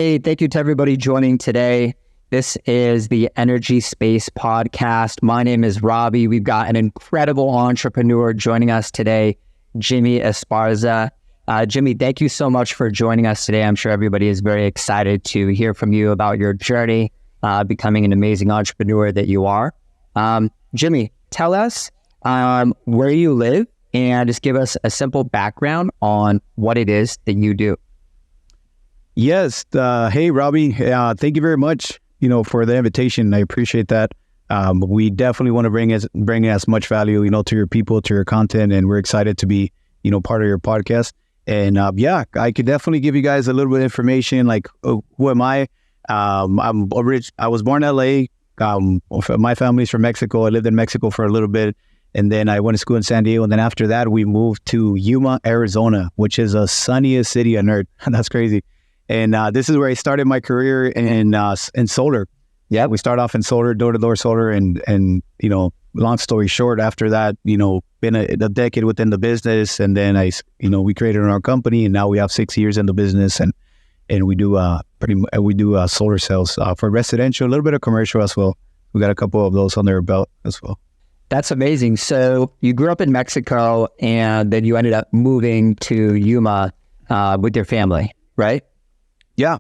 Hey, thank you to everybody joining today. This is the ENRGSPACE podcast. My name is Robbie. We've got an incredible entrepreneur joining us today, Jimmy Esparza. Jimmy, thank you so much for joining us today. I'm sure everybody is very excited to hear from you about your journey, becoming an amazing entrepreneur that you are. Jimmy, tell us where you live and just give us a simple background on what it is that you do. Yes. Hey, Robbie. Thank you very much, for the invitation. I appreciate that. We definitely want to bring as much value, to your people, to your content, and we're excited to be, part of your podcast. And I could definitely give you guys a little bit of information. Like, who am I? I was born in LA. My family's from Mexico. I lived in Mexico for a little bit, and then I went to school in San Diego. And then after that, we moved to Yuma, Arizona, which is the sunniest city on earth. That's crazy. And this is where I started my career in solar. Yeah, we started off in solar, door-to-door solar, and long story short, after that, been a decade within the business, and then we created our company, and now we have 6 years in the business, and we do solar cells for residential, a little bit of commercial as well. We got a couple of those on their belt as well. That's amazing. So you grew up in Mexico, and then you ended up moving to Yuma with your family, right? Yeah.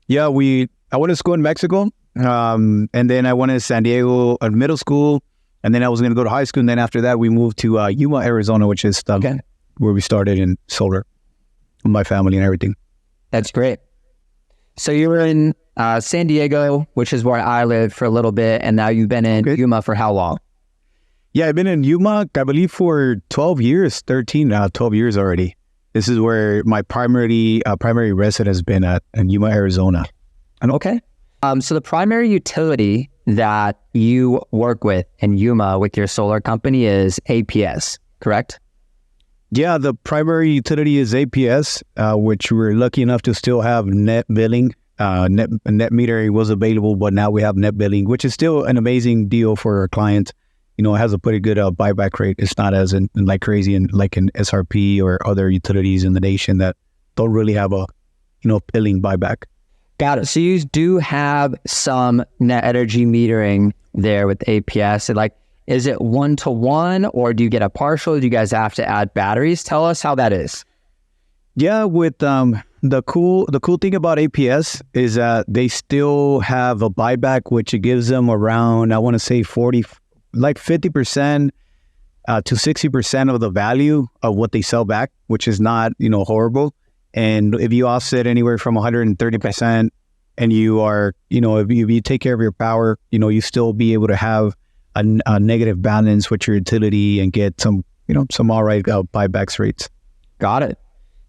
I went to school in Mexico, and then I went to San Diego at middle school, and then I was going to go to high school, and then after that, we moved to Yuma, Arizona, which is where we started in solar, with my family and everything. That's great. So you were in San Diego, which is where I lived for a little bit, and now you've been in Yuma for how long? Yeah, I've been in Yuma, I believe, for 12 years already. This is where my primary residence has been at in Yuma, Arizona. Okay. So the primary utility that you work with in Yuma with your solar company is APS, correct? Yeah, the primary utility is APS, which we're lucky enough to still have net billing. Net metering was available, but now we have net billing, which is still an amazing deal for our clients. It has a pretty good buyback rate. It's not as crazy like in SRP or other utilities in the nation that don't really have a, billing buyback. Got it. So you do have some net energy metering there with APS. And is it 1-to-1 or do you get a partial? Do you guys have to add batteries? Tell us how that is. Yeah, with the cool thing about APS is that they still have a buyback, which it gives them around, I want to say 50% to 60% of the value of what they sell back, which is not, horrible. And if you offset anywhere from 130% and you are, if you take care of your power, you still be able to have a negative balance with your utility and get some all right buybacks rates. Got it.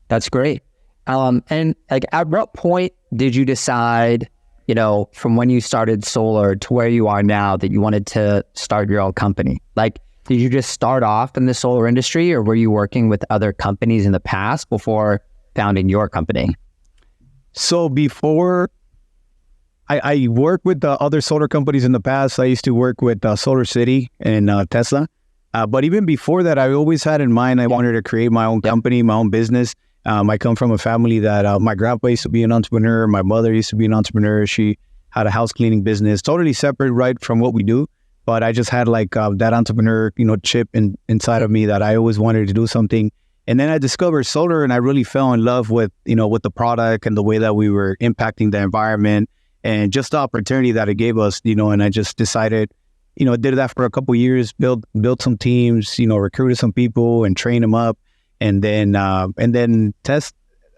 That's great. And at what point did you decide, from when you started solar to where you are now, that you wanted to start your own company? Did you just start off in the solar industry, or were you working with other companies in the past before founding your company? So before I worked with the other solar companies in the past, I used to work with Solar City and Tesla. But even before that, I always had in mind, I wanted to create my own company, my own business. I come from a family that my grandpa used to be an entrepreneur. My mother used to be an entrepreneur. She had a house cleaning business, totally separate right from what we do. But I just had that entrepreneur, chip inside of me that I always wanted to do something. And then I discovered solar, and I really fell in love with, with the product and the way that we were impacting the environment and just the opportunity that it gave us, and I just decided, did that for a couple of years, built some teams, recruited some people and trained them up. And then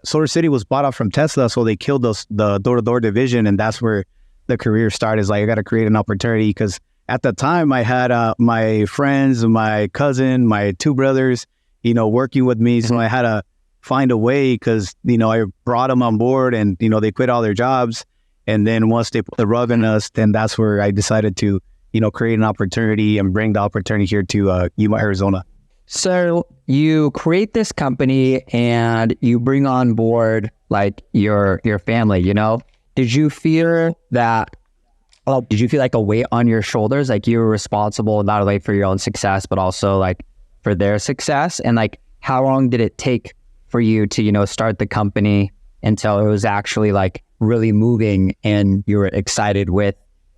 Solar City was bought out from Tesla, so they killed the door-to-door division, and that's where the career started. I got to create an opportunity, because at the time I had my friends, my cousin, my two brothers, working with me, so I had to find a way, because I brought them on board, and they quit all their jobs, and then once they put the rug on us, then that's where I decided to create an opportunity and bring the opportunity here to Yuma, Arizona. So you create this company and you bring on board your family, Did you feel like a weight on your shoulders? You were responsible not only for your own success, but also for their success? And how long did it take for you to, start the company until it was actually like really moving and you were excited with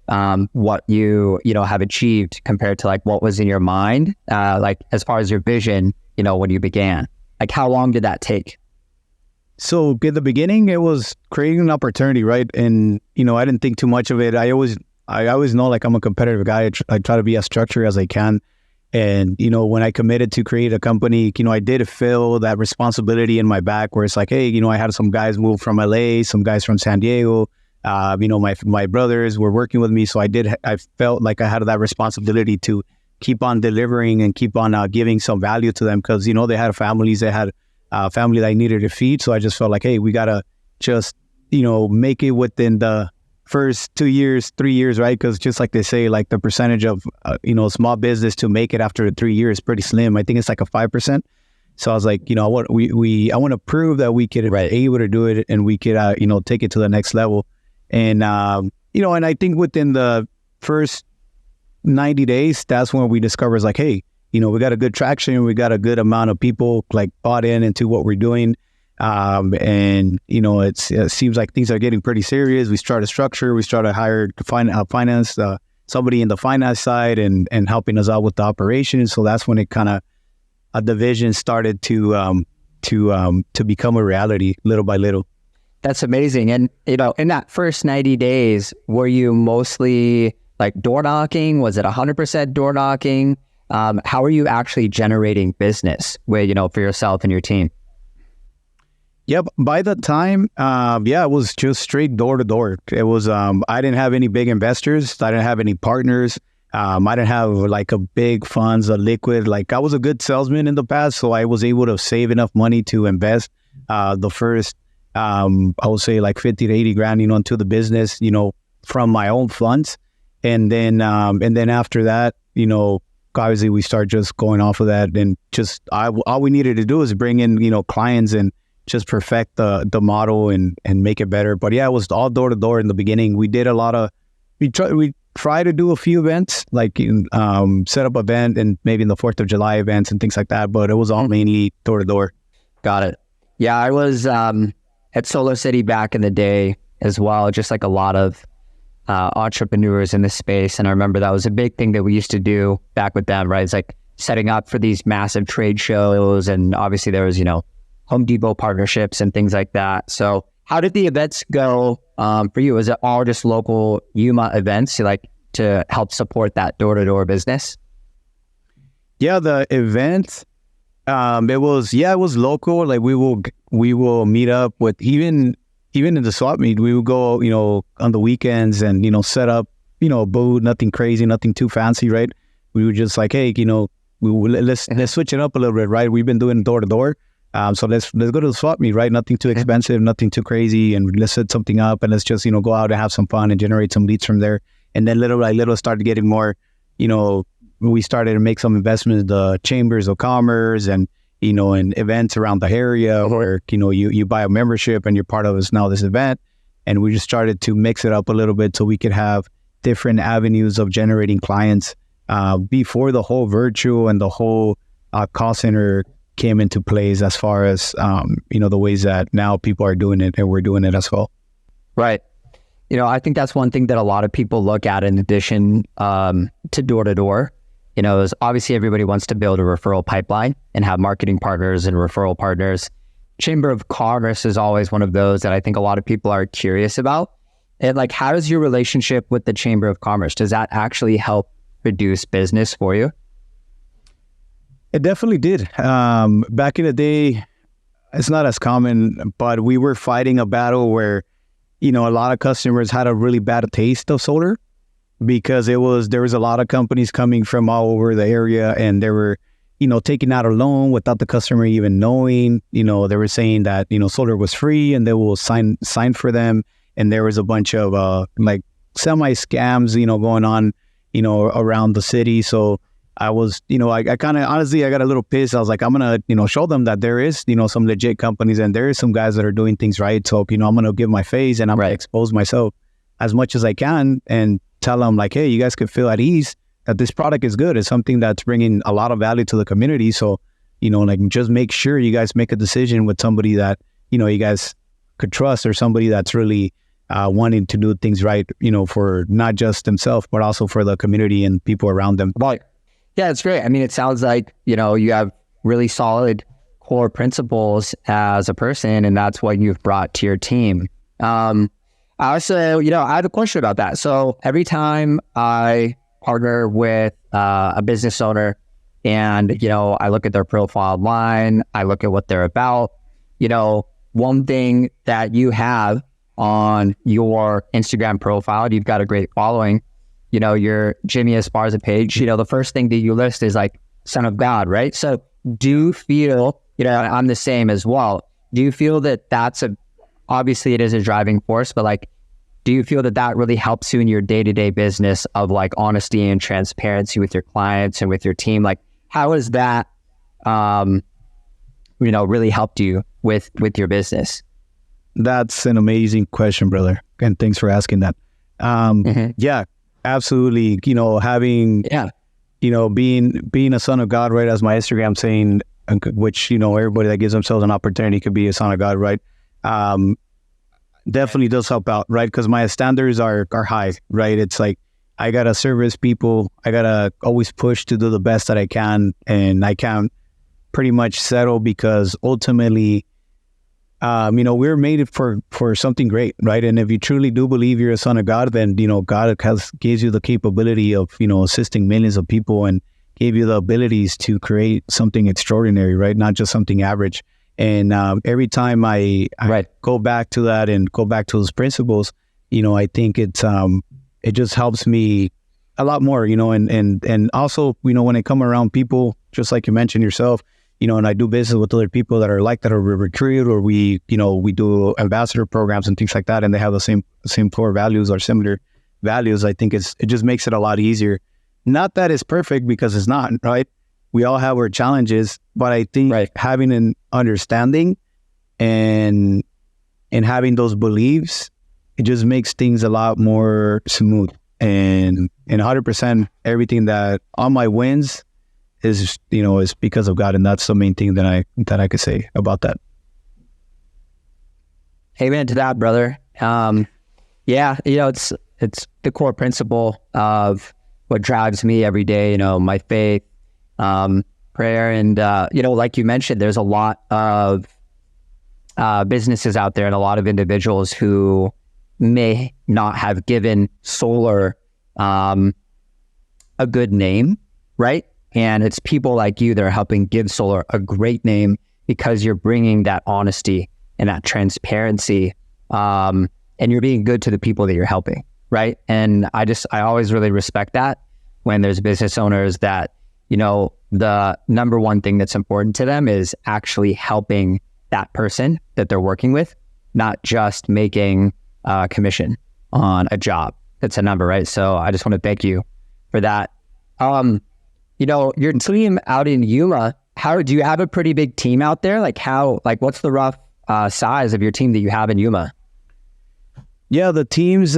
what you have achieved compared to like what was in your mind, like as far as your vision, when you began? Like how long did that take? So in the beginning, it was creating an opportunity, right? And, I didn't think too much of it. I always know like I'm a competitive guy. I try to be as structured as I can. And, when I committed to create a company, I did feel that responsibility in my back where it's like, hey, I had some guys move from LA, some guys from San Diego, my brothers were working with me. So I felt like I had that responsibility to keep on delivering and keep on giving some value to them because, they had families, they had family that I needed to feed. So I just felt like, hey, we got to just, make it within the first 2 years, 3 years, right? Because just like they say, like the percentage of, small business to make it after 3 years is pretty slim. I think it's like a 5%. So I was like, I want to prove that we could be able to do it and we could, take it to the next level. And, and I think within the first 90 days, that's when we discovered like, hey, we got a good traction. We got a good amount of people like bought into what we're doing. And, it seems like things are getting pretty serious. We started structure. We started hire finance, somebody in the finance side and helping us out with the operation. So that's when it kind of, the vision started to become a reality little by little. That's amazing. And, in that first 90 days, were you mostly like door knocking? Was it 100% door knocking? How are you actually generating business with, for yourself and your team? Yep. By the time, it was just straight door to door. It was, I didn't have any big investors. I didn't have any partners. I didn't have like a big funds, a liquid, like I was a good salesman in the past. So I was able to save enough money to invest, the first, I would say like 50 to 80 grand, into the business, from my own funds. And then after that, obviously we start just going off of that and just, all we needed to do is bring in, clients and just perfect the model and make it better. But yeah, it was all door to door in the beginning. We did we try to do a few events, like set up event and maybe in the 4th of July events and things like that. But it was all mainly door to door. Got it. Yeah, I was at Solar City back in the day as well, just like a lot of entrepreneurs in this space. And I remember that was a big thing that we used to do back with them, right? It's like setting up for these massive trade shows. And obviously there was, Home Depot partnerships and things like that. So how did the events go for you? Was it all just local Yuma events to help support that door-to-door business? Yeah, the event, it was local. Like we will meet up with even in the swap meet, we would go, on the weekends and, set up, a booth, nothing crazy, nothing too fancy, right? We were just like, hey, let's switch it up a little bit, right? We've been doing door to door. So let's go to the swap meet, right? Nothing too expensive, nothing too crazy. And let's set something up and let's just, go out and have some fun and generate some leads from there. And then little by little started getting more, we started to make some investments in the chambers of commerce and, and events around the area where, you buy a membership and you're part of this event. And we just started to mix it up a little bit so we could have different avenues of generating clients before the whole virtual and the whole call center came into place as far as, the ways that now people are doing it and we're doing it as well. Right. I think that's one thing that a lot of people look at in addition to door to door, is obviously everybody wants to build a referral pipeline and have marketing partners and referral partners. Chamber of Commerce is always one of those that I think a lot of people are curious about. And like, how does your relationship with the Chamber of Commerce, does that actually help produce business for you? It definitely did. Back in the day, it's not as common, but we were fighting a battle where, a lot of customers had a really bad taste of solar because there was a lot of companies coming from all over the area and they were, taking out a loan without the customer even knowing. They were saying that, solar was free and they will sign for them. And there was a bunch of like semi scams, going on, around the city. So I was, I kind of, honestly, I got a little pissed. I was like, I'm going to, show them that there is, some legit companies and there is some guys that are doing things right. So, I'm going to give my face and I'm going to expose myself as much as I can and tell them like, hey, you guys can feel at ease that this product is good. It's something that's bringing a lot of value to the community. So, just make sure you guys make a decision with somebody that, you guys could trust, or somebody that's really wanting to do things right, for not just themselves, but also for the community and people around them. Right. Yeah, it's great. I mean, it sounds like, you have really solid core principles as a person, and that's what you've brought to your team. I also, I have a question about that. So every time I partner with a business owner and, I look at their profile online, I look at what they're about, one thing that you have on your Instagram profile, you've got a great following, your Jimmy Esparza page, the first thing that you list is like son of God, right? So do you feel, I'm the same as well. Do you feel that that's obviously it is a driving force, but like, do you feel that that really helps you in your day-to-day business of like honesty and transparency with your clients and with your team? Like, how has that, really helped you with your business? That's an amazing question, brother. And thanks for asking that. Yeah, absolutely. Having, being a son of God, right? As my Instagram saying, which, everybody that gives themselves an opportunity could be a son of God, right? Definitely does help out, right? Because my standards are high, right? It's like, I got to service people. I got to always push to do the best that I can. And I can't pretty much settle, because ultimately, we're made for something great, right? And if you truly do believe you're a son of God, then, God gives you the capability of, assisting millions of people, and gave you the abilities to create something extraordinary, right? Not just something average. And every time I go back to that and go back to those principles, I think it just helps me a lot more, and also, when I come around people, just like you mentioned yourself, and I do business with other people that are like that, or we recruit, or we do ambassador programs and things like that, and they have the same core values or similar values. I think it just makes it a lot easier. Not that it's perfect, because it's not, right? We all have our challenges, but I think having an understanding and having those beliefs, it just makes things a lot more smooth. And 100% everything that on my wins is because of God, and that's the main thing that I could say about that. Amen to that, brother. It's the core principle of what drives me every day. My faith, prayer, and like you mentioned, there's a lot of businesses out there and a lot of individuals who may not have given solar a good name, right? And it's people like you that are helping give solar a great name, because you're bringing that honesty and that transparency, and you're being good to the people that you're helping, right? And I always really respect that when there's business owners that, the number one thing that's important to them is actually helping that person that they're working with, not just making a commission on a job. That's a number, right? So I just want to thank you for that. Your team out in Yuma, do you have a pretty big team out there? What's the rough size of your team that you have in Yuma? Yeah, the teams,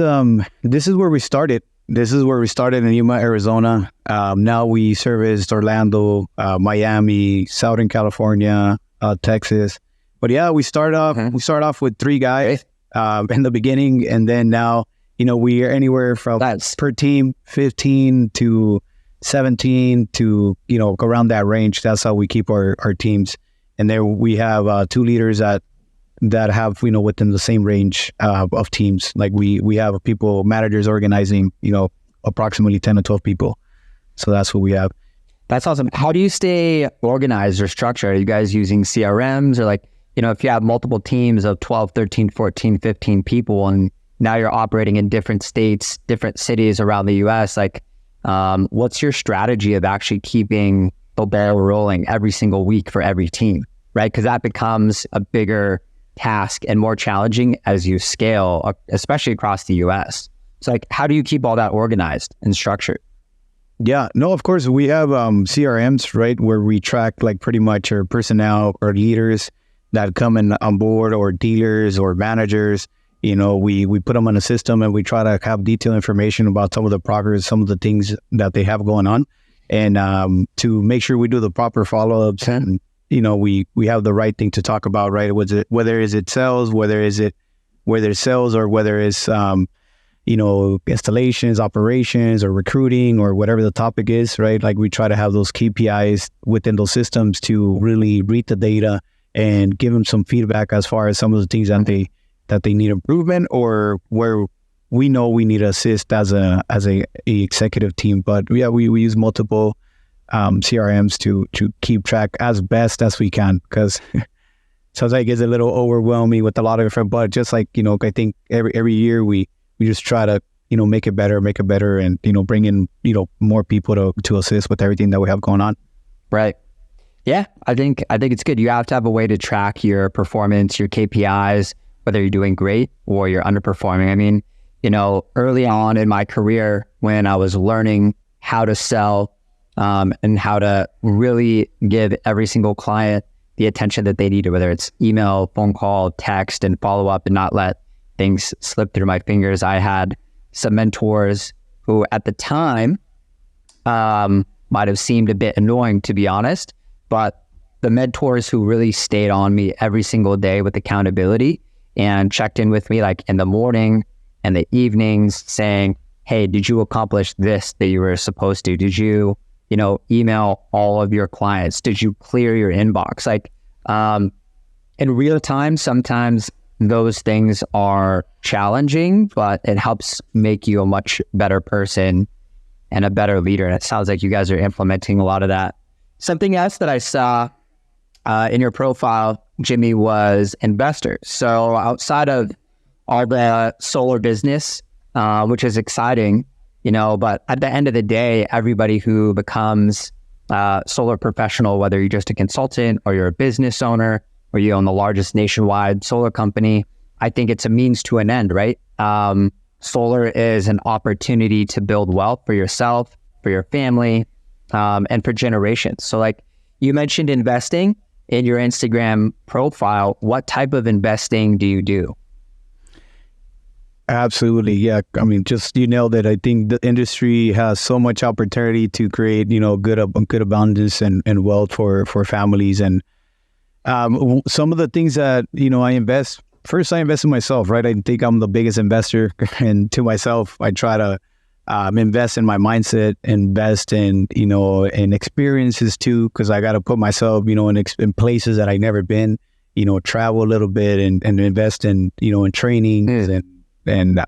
this is where we started. This is where we started in Yuma, Arizona. Now we serviced Orlando, Miami, Southern California, Texas. But yeah, we start off with 3 guys in the beginning, and then now, we are anywhere from per team 15 to 17 to around that range. That's how we keep our teams. And there we have 2 leaders that have within the same range of teams. Like we have managers organizing approximately 10 to 12 people. So that's what we have. That's awesome. How do you stay organized or structured? Are you guys using CRMs, or if you have multiple teams of 12, 13, 14, 15 people, and now you're operating in different states, different cities around the US, what's your strategy of actually keeping the ball rolling every single week for every team, right? Because that becomes a bigger task and more challenging as you scale, especially across the US. So how do you keep all that organized and structured? Yeah, no, of course we have CRMs, right? Where we track pretty much our personnel or leaders that come in on board, or dealers or managers. We put them on a system, and we try to have detailed information about some of the progress, some of the things that they have going on, and to make sure we do the proper follow-ups and we have the right thing to talk about, right? Whether is it sales, whether it's sales, or whether it's installations, operations, or recruiting, or whatever the topic is, right? Like, we try to have those KPIs within those systems to really read the data and give them some feedback as far as some of the things that they need improvement, or where we know we need to assist as a executive team. But yeah, we use multiple CRMs to keep track as best as we can, because sometimes it gets a little overwhelming with a lot of different. But just like, I think every year we just try to make it better, and bring in more people to assist with everything that we have going on. Right. Yeah, I think it's good. You have to have a way to track your performance, your KPIs, whether you're doing great or you're underperforming. I mean, early on in my career, when I was learning how to sell and how to really give every single client the attention that they needed, whether it's email, phone call, text, and follow up, and not let things slip through my fingers. I had some mentors who at the time might have seemed a bit annoying, to be honest, but the mentors who really stayed on me every single day with accountability and checked in with me, like in the morning and the evenings, saying, hey, did you accomplish this that you were supposed to? Did you, email all of your clients? Did you clear your inbox? Like, in real time, sometimes those things are challenging, but it helps make you a much better person and a better leader. And it sounds like you guys are implementing a lot of that. Something else that I saw in your profile, Jimmy, was investors. So outside of all the solar business, which is exciting, but at the end of the day, everybody who becomes a solar professional, whether you're just a consultant or you're a business owner or you own the largest nationwide solar company, I think it's a means to an end, right? Solar is an opportunity to build wealth for yourself, for your family, and for generations. So like you mentioned investing in your Instagram profile. What type of investing do you do? Absolutely. Yeah. I mean, just, you nailed it. I think the industry has so much opportunity to create, good abundance and wealth for families. And some of the things that, I invest in myself, right? I think I'm the biggest investor, and to myself, I try to invest in my mindset, invest in, in experiences too, because I got to put myself, in places that I've never been, travel a little bit and invest in, in trainings and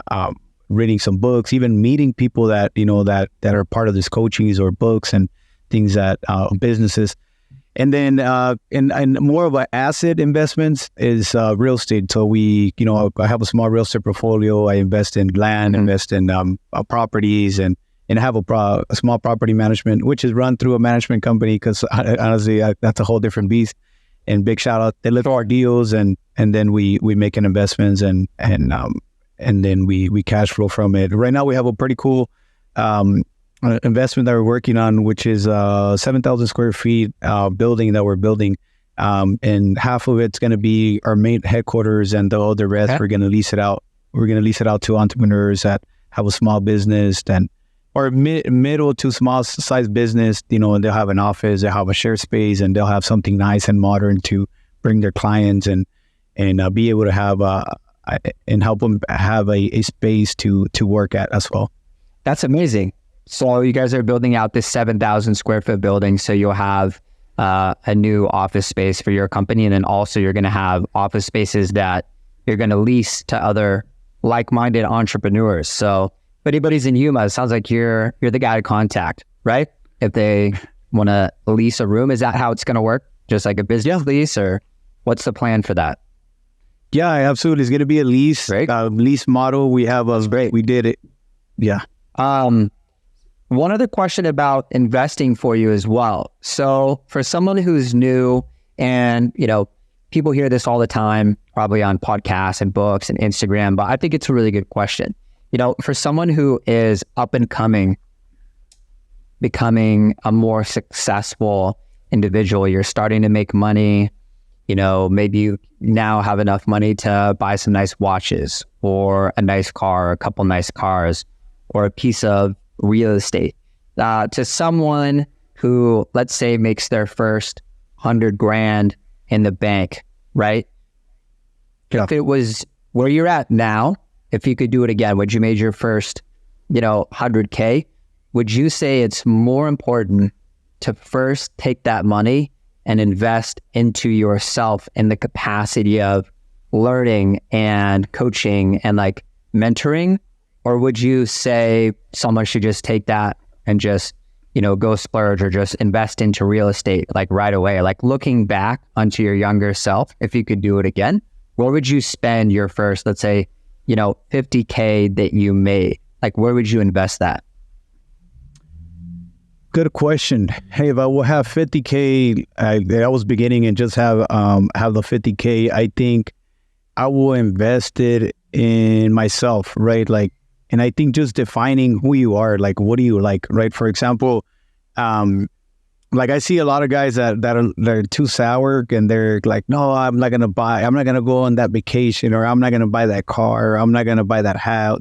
reading some books, even meeting people that, that are part of this coachings or books and things that businesses. And then and more of an asset investments is real estate. So I have a small real estate portfolio. I invest in land, invest in properties, and have a small property management, which is run through a management company, because honestly, that's a whole different beast. And big shout out, they look at our deals, and then we make an investments and then we cash flow from it. Right now we have a pretty cool investment that we're working on, which is 7,000 square feet building that we're building, and half of it's going to be our main headquarters, and the other rest we're going to lease it out. We're going to lease it out to entrepreneurs that have a small business or middle to small size business, and they'll have an office, they'll have a share space, and they'll have something nice and modern to bring their clients and be able to have and help them have a space to work at as well. That's amazing. So you guys are building out this 7,000 square foot building. So you'll have a new office space for your company. And then also you're going to have office spaces that you're going to lease to other like-minded entrepreneurs. So if anybody's in Yuma, it sounds like you're the guy to contact, right? If they want to lease a room, is that how it's going to work? Just like a business lease, or what's the plan for that? Yeah, absolutely. It's going to be a lease, lease model. We have great. We did it. Yeah. One other question about investing for you as well. So for someone who's new, and, people hear this all the time, probably on podcasts and books and Instagram, but I think it's a really good question. For someone who is up and coming, becoming a more successful individual, you're starting to make money, maybe you now have enough money to buy some nice watches or a nice car, or a couple nice cars, or a piece of real estate. To someone who, let's say, makes their first 100 grand in the bank, right? Yeah. If it was where you're at now, if you could do it again, would you made your first, 100K? Would you say it's more important to first take that money and invest into yourself in the capacity of learning and coaching and like mentoring? Or would you say someone should just take that and just, go splurge or just invest into real estate like right away? Like looking back onto your younger self, if you could do it again, where would you spend your first, let's say, 50K that you made? Like where would you invest that? Good question. Hey, if I will have 50K, I was beginning and just have the 50K, I think I will invest it in myself, right? Like, and I think just defining who you are, like, what do you like, right? For example, like I see a lot of guys that are too sour and they're like, no, I'm not going to go on that vacation, or I'm not going to buy that car, or I'm not going to buy that house,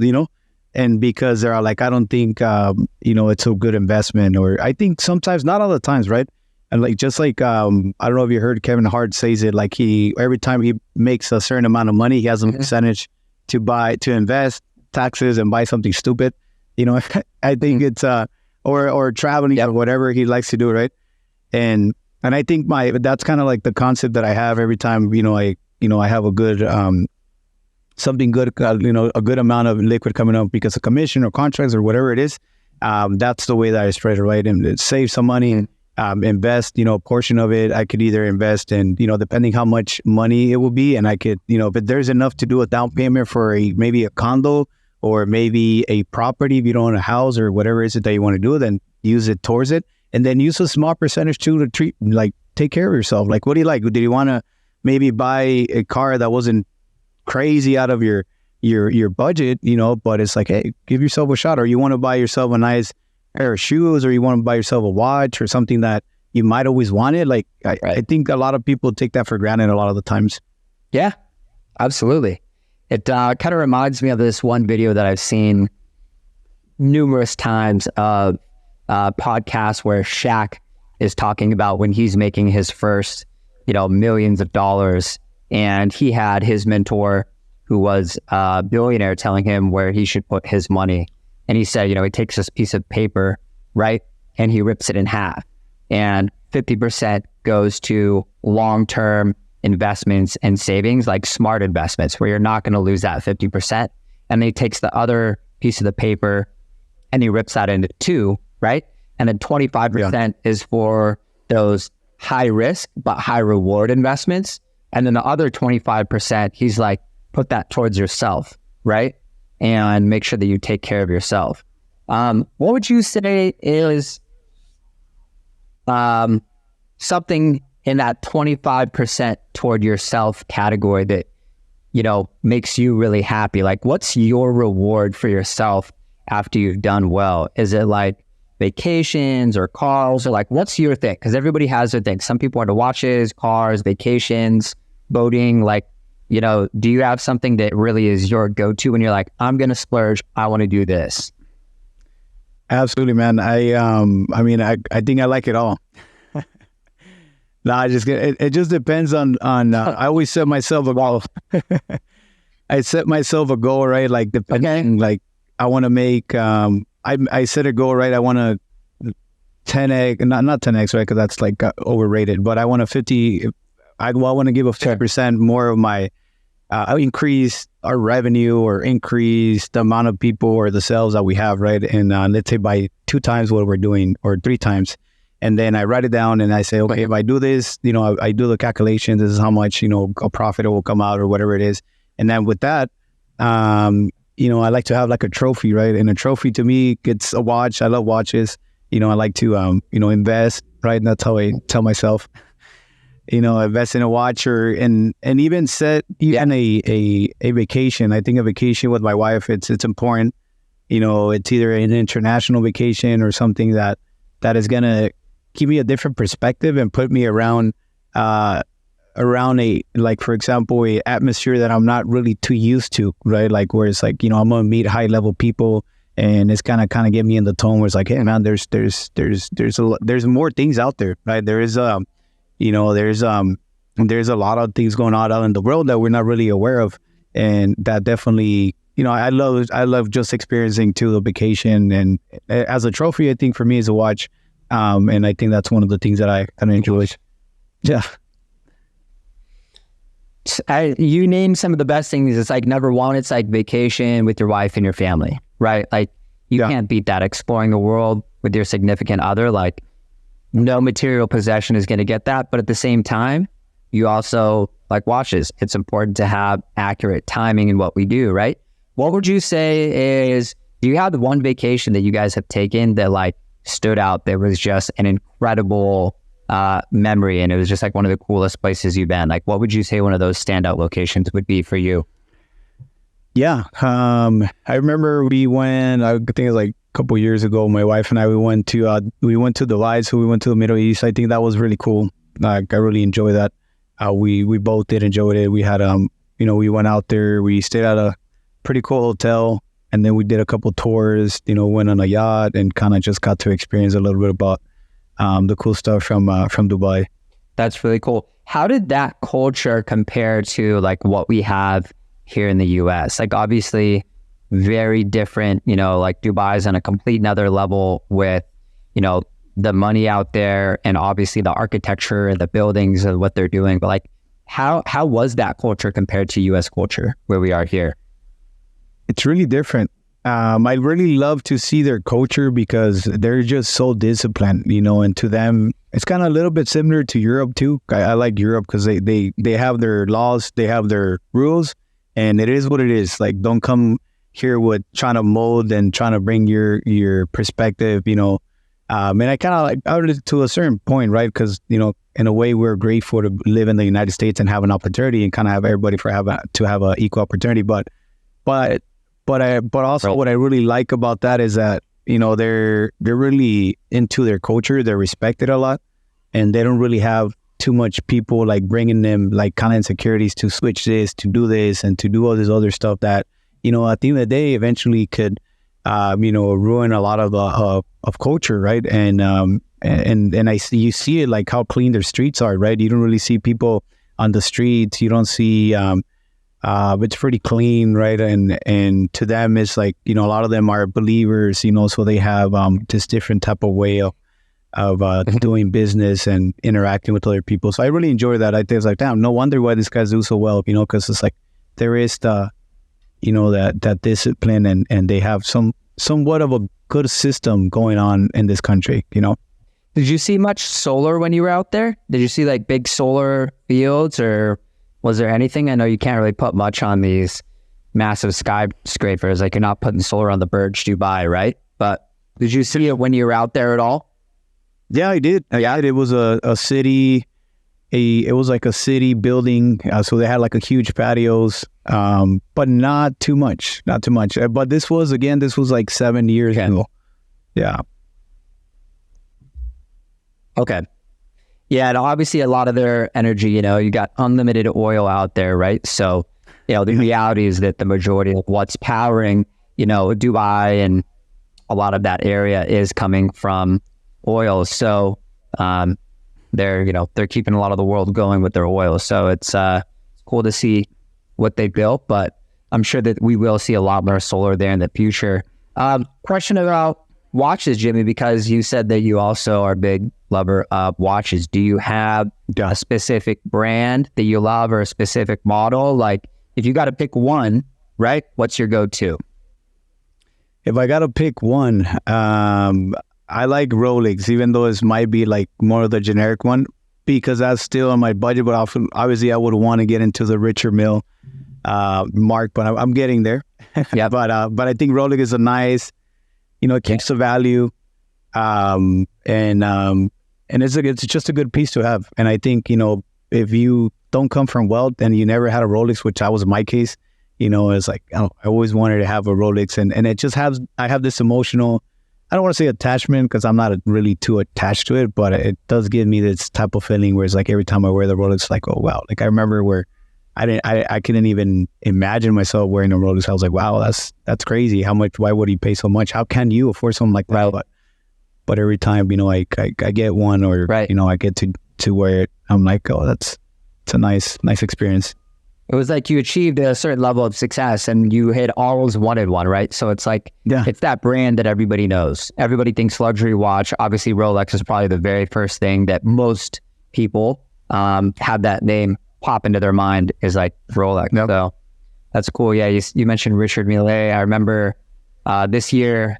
and because they're like, I don't think, it's a good investment. Or I think sometimes, not all the times, right? And like, just like, I don't know if you heard Kevin Hart says it, like every time he makes a certain amount of money, he has a percentage to invest, taxes, and buy something stupid. I think it's, or traveling or whatever he likes to do, right? And I think that's kind of like the concept that I have every time, I have a good, something good, a good amount of liquid coming up because of commission or contracts or whatever it is. That's the way that I spread it, right? And save some money, invest, a portion of it. I could either invest in, depending how much money it will be. And I could, if there's enough to do a down payment for maybe a condo or maybe a property, if you don't own a house or whatever it is that you want to do, then use it towards it. And then use a small percentage to take care of yourself. Like, what do you like? Did you want to maybe buy a car that wasn't crazy out of your budget, but it's like, hey, give yourself a shot. Or you want to buy yourself a nice pair of shoes, or you want to buy yourself a watch or something that you might always wanted. Like, I think a lot of people take that for granted a lot of the times. Yeah, absolutely. It kind of reminds me of this one video that I've seen numerous times of podcasts where Shaq is talking about when he's making his first, millions of dollars. And he had his mentor who was a billionaire telling him where he should put his money. And he said, he takes this piece of paper, right? And he rips it in half. And 50% goes to long-term investments and savings, like smart investments, where you're not going to lose that 50%. And then he takes the other piece of the paper and he rips that into two, right? And then 25% is for those high risk but high reward investments. And then the other 25%, he's like, put that towards yourself, right? And make sure that you take care of yourself. What would you say is something in that 25% toward yourself category that, makes you really happy? Like, what's your reward for yourself after you've done well? Is it like vacations or cars, or like, what's your thing? Because everybody has their thing. Some people are into watches, cars, vacations, boating. Like, do you have something that really is your go-to when you're like, I'm going to splurge, I want to do this? Absolutely, man. I think I like it all. It just depends on I always set myself a goal. I set myself a goal, right? Like, depending, like, I want to make, I set a goal, right? I want to 10x, not 10x, right? Because that's like overrated, but I want I want to give a 50% more of my, increase our revenue or increase the amount of people or the sales that we have, right? And let's say by 2 times what we're doing or 3 times. And then I write it down and I say, okay, if I do this, I do the calculation, this is how much, a profit will come out or whatever it is. And then with that, I like to have like a trophy, right? And a trophy to me, it's a watch. I love watches. I like to, invest, right? And that's how I tell myself, invest in a watch and even set a vacation. I think a vacation with my wife, it's important. It's either an international vacation or something that is going to give me a different perspective and put me around a, like, for example, a atmosphere that I'm not really too used to, right? Like, where it's like, I'm going to meet high level people and it's kind of get me in the tone where it's like, hey man, there's more things out there, right? There is, there's a lot of things going on out in the world that we're not really aware of, and that definitely, I love just experiencing too the vacation, and as a trophy, I think for me is a watch, and I think that's one of the things that I kind of enjoy. Yeah. You name some of the best things. It's like number one, it's like vacation with your wife and your family, right? Like you can't beat that. Exploring the world with your significant other, like no material possession is going to get that. But at the same time, you also like watches. It's important to have accurate timing in what we do, right? What would you say is, do you have the one vacation that you guys have taken that like stood out, that was just an incredible memory, and it was just like one of the coolest places you've been? Like, what would you say one of those standout locations would be for you? Yeah. I remember we went, I think it was like a couple years ago, my wife and I, we went to Dubai, so we went to the Middle East. I think that was really cool. Like, I really enjoyed that. We both did enjoy it. We had, we went out there, we stayed at a pretty cool hotel, and then we did a couple tours, went on a yacht and kind of just got to experience a little bit about the cool stuff from Dubai. That's really cool. How did that culture compare to like what we have here in the US? Like obviously very different, like Dubai's on a complete another level with, the money out there, and obviously the architecture and the buildings and what they're doing. But like, how was that culture compared to US culture where we are here? It's really different. I really love to see their culture because they're just so disciplined, and to them, it's kind of a little bit similar to Europe too. I like Europe because they have their laws, they have their rules, and it is what it is. Like, don't come here with trying to mold and trying to bring your perspective, and I kind of like out to a certain point, right? Because, in a way, we're grateful to live in the United States and have an opportunity and kind of have everybody to have an equal opportunity. But also what I really like about that is that, they're really into their culture. They're respected a lot, and they don't really have too much people like bringing them like kind of insecurities to switch this, to do this, and to do all this other stuff that, at the end of the day, eventually could, ruin a lot of culture, right? And you see it like how clean their streets are, right? You don't really see people on the streets. You don't see. It's pretty clean, right? And to them, it's like, a lot of them are believers, so they have this different type of way of doing business and interacting with other people. So I really enjoy that. I think it's like, damn, no wonder why these guys do so well, because it's like there is the, that discipline, and they have somewhat of a good system going on in this country, Did you see much solar when you were out there? Did you see like big solar fields, or was there anything? I know you can't really put much on these massive skyscrapers. Like, you're not putting solar on the Burj Dubai, right? But did you see it when you were out there at all? Yeah, I did. It was a city. It was like a city building. So they had like a huge patios, but not too much. But this was like 7 years ago. Yeah. Okay. Yeah, and obviously a lot of their energy, you got unlimited oil out there, right? So, the reality is that the majority of what's powering, Dubai and a lot of that area is coming from oil. So, they're keeping a lot of the world going with their oil. So it's cool to see what they built, but I'm sure that we will see a lot more solar there in the future. Question about watches, Jimmy, because you said that you also are a big lover of watches. Do you have a specific brand that you love, or a specific model? Like, if you got to pick one, right, what's your go-to? If I got to pick one, I like Rolex, even though it might be like more of the generic one, because that's still on my budget. But obviously I would want to get into the richer mill mark, but I'm getting there. Yeah. But I think Rolex is a nice, it keeps the value, and it's just a good piece to have. And I think, if you don't come from wealth and you never had a Rolex, which I was in my case, it's like, I always wanted to have a Rolex, and it just I have this emotional, I don't want to say attachment, because I'm not really too attached to it, but it does give me this type of feeling where it's like every time I wear the Rolex, like, oh wow. Like, I remember where I couldn't even imagine myself wearing a Rolex. I was like, wow, that's crazy. Why would he pay so much? How can you afford something like that? But every time, I get one, or, right. I get to wear it, I'm like, oh, it's a nice experience. It was like you achieved a certain level of success and you had always wanted one, right? So it's like, it's that brand that everybody knows. Everybody thinks luxury watch. Obviously, Rolex is probably the very first thing that most people have that name pop into their mind is like Rolex. Yep. So that's cool. Yeah, you mentioned Richard Mille. I remember this year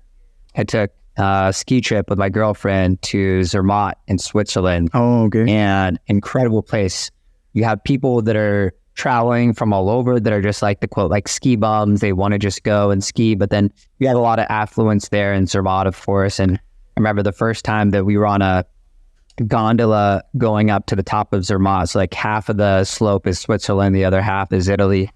I took a ski trip with my girlfriend to Zermatt in Switzerland. Oh, okay. And incredible place. You have people that are traveling from all over that are just like the quote, like ski bums. They want to just go and ski, but then you have a lot of affluence there in Zermatt, of course. And I remember the first time that we were on a gondola going up to the top of Zermatt. So like half of the slope is Switzerland, the other half is Italy.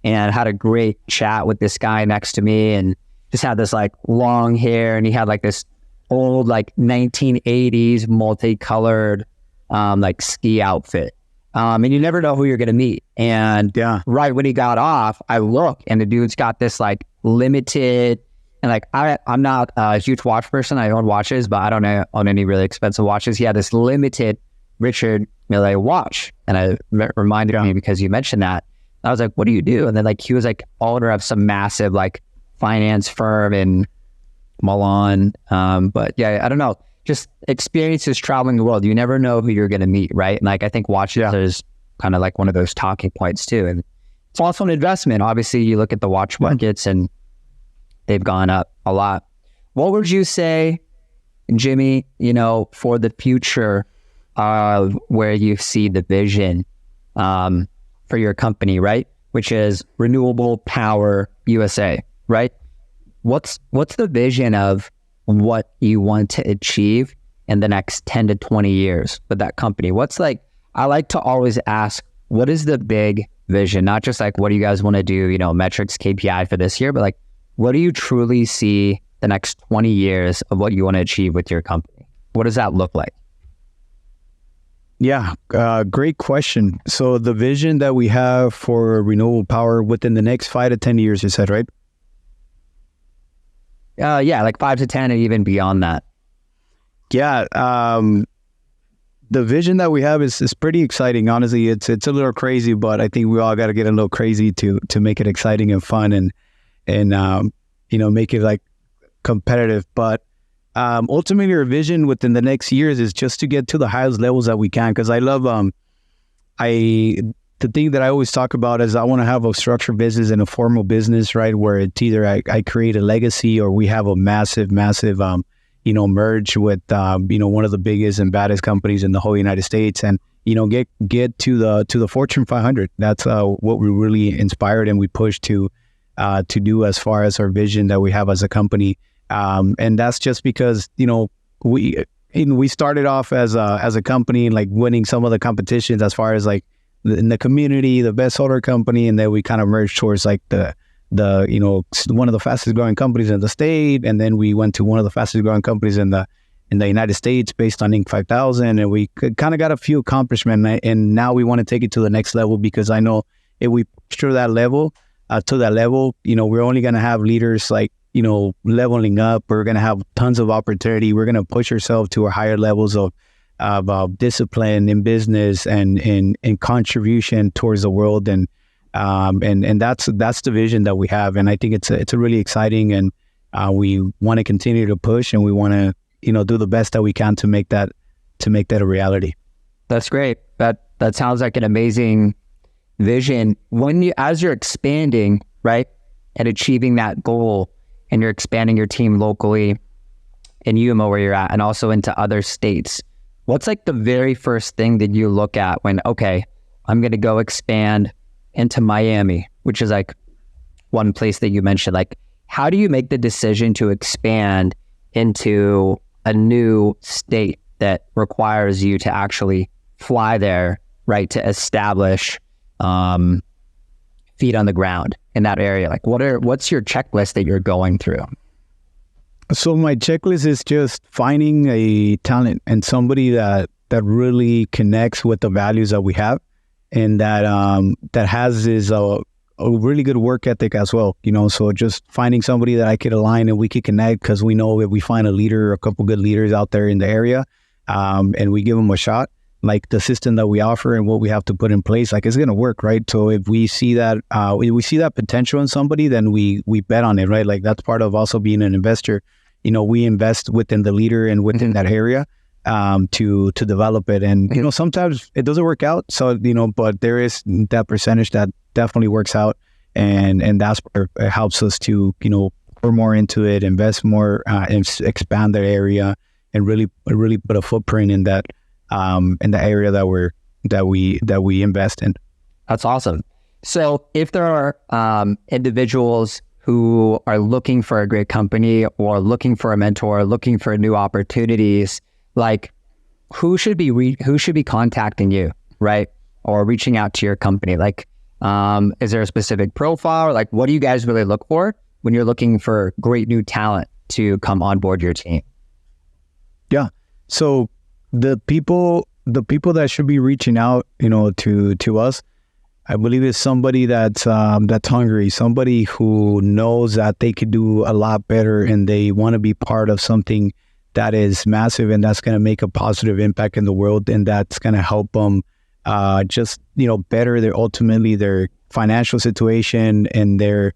And had a great chat with this guy next to me and just had this like long hair and he had like this old like 1980s multicolored like ski outfit. And you never know who you're going to meet. And right when he got off, I look and the dude's got this like limited, and like I'm not a huge watch person. I own watches, but I don't own any really expensive watches. He had this limited Richard Mille watch. And I reminded me because you mentioned that. I was like, what do you do? And then like he was like owner of some massive like finance firm in Milan. But yeah, I don't know. Just experiences traveling the world. You never know who you're going to meet, right? And like, I think watches is kind of like one of those talking points too. And it's also an investment. Obviously, you look at the watch markets and they've gone up a lot. What would you say, Jimmy, for the future of where you see the vision for your company, right? Which is Renewable Power USA, right? What's the vision of what you want to achieve in the next 10 to 20 years with that company? I like to always ask, what is the big vision? Not just like, what do you guys want to do, metrics, KPI for this year, but like, what do you truly see the next 20 years of what you want to achieve with your company? What does that look like? Yeah, great question. So the vision that we have for renewable power within the next 5 to 10 years, you said, right? Yeah, like 5 to 10 and even beyond that. Yeah, the vision that we have is pretty exciting. Honestly, it's a little crazy, but I think we all got to get a little crazy to make it exciting and fun and make it like competitive. But ultimately, our vision within the next years is just to get to the highest levels that we can. Because I love the thing that I always talk about is I want to have a structured business and a formal business, right? Where it's either I create a legacy or we have a massive, merge with, one of the biggest and baddest companies in the whole United States and, get to the Fortune 500. That's what we really inspired and we push to do as far as our vision that we have as a company. And that's just because, we started off as a company, like winning some of the competitions as far as like, in the community, the best solar company, and then we kind of merged towards like the one of the fastest growing companies in the state, and then we went to one of the fastest growing companies in the United States based on Inc. 5000, and we kind of got a few accomplishments, and now we want to take it to the next level because I know if we push to that level, we're only going to have leaders like leveling up. We're going to have tons of opportunity. We're going to push ourselves to our higher levels of discipline in business and contribution towards the world, and that's the vision that we have, and I think it's a really exciting, and we want to continue to push, and we want to do the best that we can to make that a reality. That's great. That sounds like an amazing vision. As you're expanding, right, and achieving that goal, and you're expanding your team locally in Yuma where you're at, and also into other states. What's like the very first thing that you look at when, okay, I'm going to go expand into Miami, which is like one place that you mentioned? Like, how do you make the decision to expand into a new state that requires you to actually fly there, right, to establish feet on the ground in that area? Like, what's your checklist that you're going through? So my checklist is just finding a talent and somebody that really connects with the values that we have, and that has this a really good work ethic as well. So just finding somebody that I could align and we could connect, because we know if we find a leader or a couple good leaders out there in the area, and we give them a shot, like the system that we offer and what we have to put in place, like it's going to work, right? So if we see that, we see that potential in somebody, then we bet on it, right? Like that's part of also being an investor. We invest within the leader and within that area to develop it. And, sometimes it doesn't work out. So, but there is that percentage that definitely works out. And that's where it helps us to, pour more into it, invest more, and expand that area, and really put a footprint in that area that we invest in. That's awesome. So if there are individuals who are looking for a great company or looking for a mentor, looking for new opportunities, like who should be contacting you, right? Or reaching out to your company? Like, is there a specific profile? Like, what do you guys really look for when you're looking for great new talent to come on board your team? Yeah. So the people that should be reaching out, to us, I believe is somebody that's hungry, somebody who knows that they could do a lot better and they want to be part of something that is massive and that's going to make a positive impact in the world, and that's going to help them just better their financial situation and their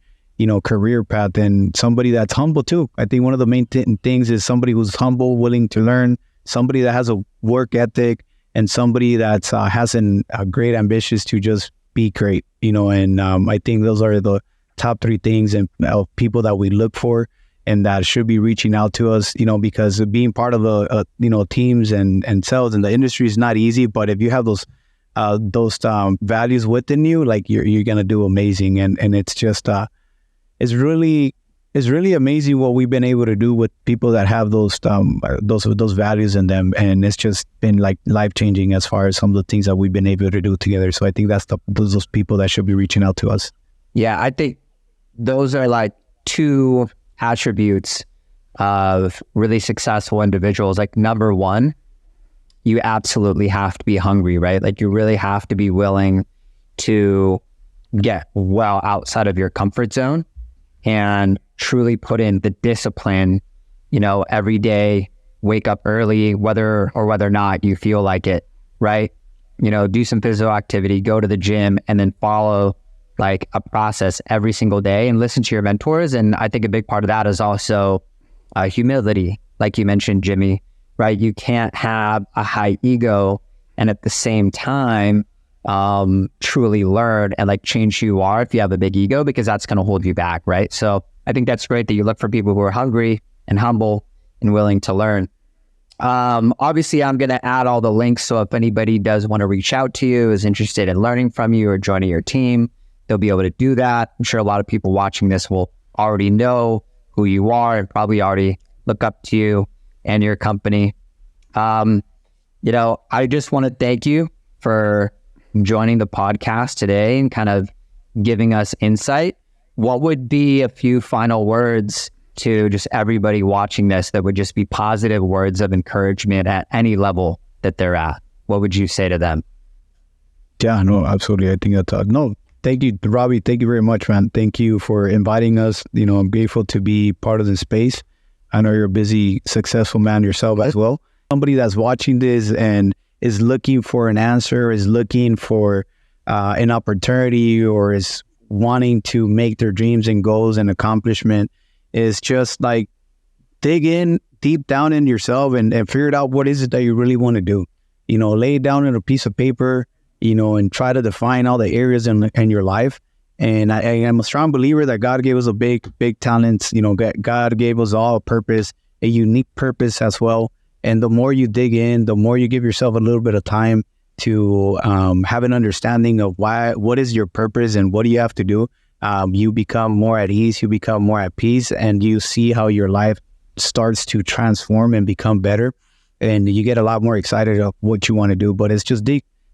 career path, and somebody that's humble too. I think one of the main things is somebody who's humble, willing to learn, somebody that has a work ethic, and somebody that has a great ambitions to just be great, and I think those are the top three things and people that we look for and that should be reaching out to us, because being part of teams and sales in the industry is not easy, but if you have those values within you, like you're going to do amazing. And it's just, it's really amazing what we've been able to do with people that have those values in them. And it's just been like life-changing as far as some of the things that we've been able to do together. So I think that's those people that should be reaching out to us. Yeah, I think those are like two attributes of really successful individuals. Like number one, you absolutely have to be hungry, right? Like you really have to be willing to get well outside of your comfort zone and truly put in the discipline, every day, wake up early, whether or not you feel like it, right? Do some physical activity, go to the gym, and then follow like a process every single day and listen to your mentors. And I think a big part of that is also humility, like you mentioned, Jimmy, right? You can't have a high ego and at the same time truly learn and like change who you are if you have a big ego, because that's going to hold you back, right? So I think that's great that you look for people who are hungry and humble and willing to learn. Obviously, I'm going to add all the links, so if anybody does want to reach out to you, is interested in learning from you or joining your team, they'll be able to do that. I'm sure a lot of people watching this will already know who you are and probably already look up to you and your company. I just want to thank you for joining the podcast today and kind of giving us insight. What would be a few final words to just everybody watching this that would just be positive words of encouragement at any level that they're at? What would you say to them? Yeah, no, absolutely. I think that's no. Thank you, Robbie. Thank you very much, man. Thank you for inviting us. I'm grateful to be part of this space. I know you're a busy, successful man yourself as well. Somebody that's watching this and is looking for an answer, is looking for an opportunity, or is wanting to make their dreams and goals and accomplishment, is just like dig in deep down in yourself and figure out what is it that you really want to do. Lay it down on a piece of paper, and try to define all the areas in your life. And I am a strong believer that God gave us a big talents. God gave us all a purpose, a unique purpose as well. And the more you dig in, the more you give yourself a little bit of time to have an understanding of what is your purpose and what do you have to do, you become more at ease, you become more at peace, and you see how your life starts to transform and become better. And you get a lot more excited of what you want to do. But it's just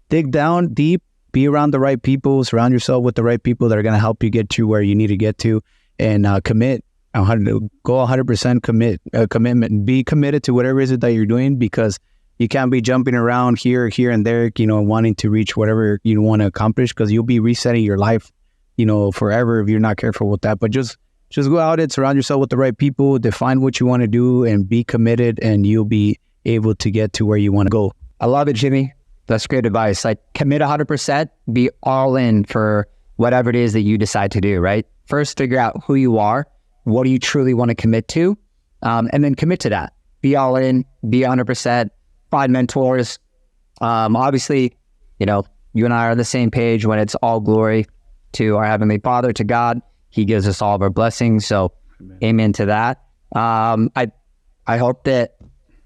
dig down deep, be around the right people, surround yourself with the right people that are going to help you get to where you need to get to, and commit. Go 100% commitment. Be committed to whatever it is that you're doing, because you can't be jumping around here and there, wanting to reach whatever you want to accomplish, because you'll be resetting your life, forever if you're not careful with that. But just go out and surround yourself with the right people, define what you want to do, and be committed, and you'll be able to get to where you want to go. I love it, Jimmy. That's great advice. Like commit 100%, be all in for whatever it is that you decide to do, right? First, figure out who you are. What do you truly want to commit to? And then commit to that. Be all in, be 100%, find mentors. Obviously, you know, you and I are on the same page when it's all glory to our Heavenly Father, to God. He gives us all of our blessings. So amen to that. I hope that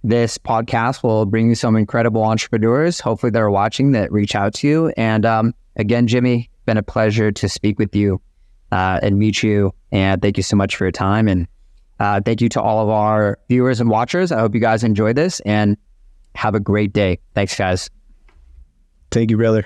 this podcast will bring you some incredible entrepreneurs. Hopefully they're watching that reach out to you. And again, Jimmy, been a pleasure to speak with you and meet you. And thank you so much for your time. And thank you to all of our viewers and watchers. I hope you guys enjoyed this and have a great day. Thanks, guys. Thank you, brother.